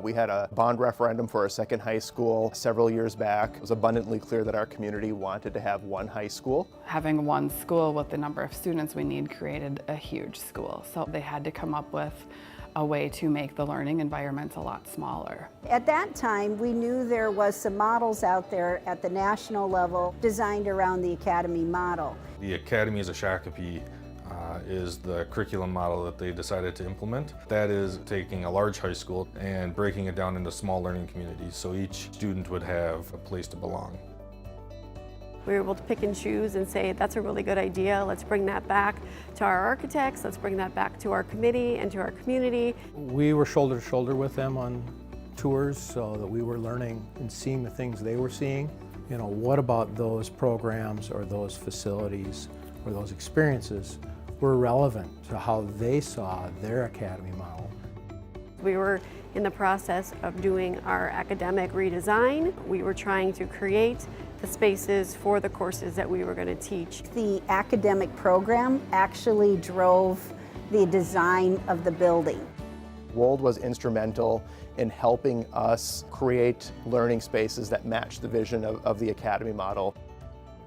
We had a bond referendum for a second high school several years back. It was abundantly clear that our community wanted to have one high school. Having one school with the number of students we need created a huge school, so they had to come up with a way to make the learning environments a lot smaller. At that time, we knew there was some models out there at the national level designed around the Academy model. The Academies of Shakopee is the curriculum model that they decided to implement. That is taking a large high school and breaking it down into small learning communities so each student would have a place to belong. We were able to pick and choose and say, that's a really good idea, let's bring that back to our architects, let's bring that back to our committee and to our community. We were shoulder to shoulder with them on tours so that we were learning and seeing the things they were seeing. You know, what about those programs or those facilities or those experiences were relevant to how they saw their academy model. We were in the process of doing our academic redesign. We were trying to create the spaces for the courses that we were going to teach. The academic program actually drove the design of the building. WOLD was instrumental in helping us create learning spaces that matched the vision of the academy model.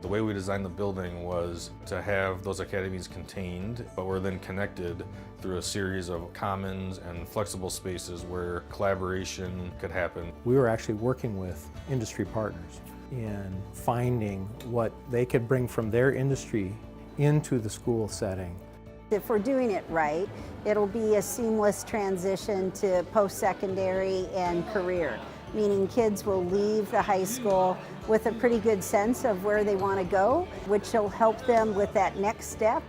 The way we designed the building was to have those academies contained, but were then connected through a series of commons and flexible spaces where collaboration could happen. We were actually working with industry partners in finding what they could bring from their industry into the school setting. If we're doing it right, it'll be a seamless transition to post-secondary and career, meaning kids will leave the high school with a pretty good sense of where they want to go, which will help them with that next step.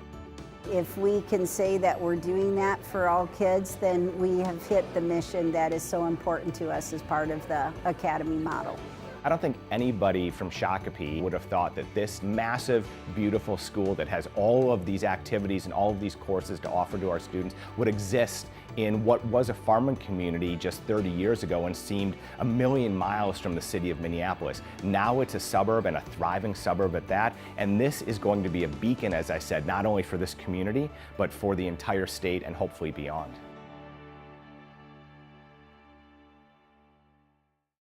If we can say that we're doing that for all kids, then we have hit the mission that is so important to us as part of the Academy model. I don't think anybody from Shakopee would have thought that this massive, beautiful school that has all of these activities and all of these courses to offer to our students would exist in what was a farming community just 30 years ago and seemed a million miles from the city of Minneapolis. Now it's a suburb and a thriving suburb at that, and this is going to be a beacon, as I said, not only for this community, but for the entire state and hopefully beyond.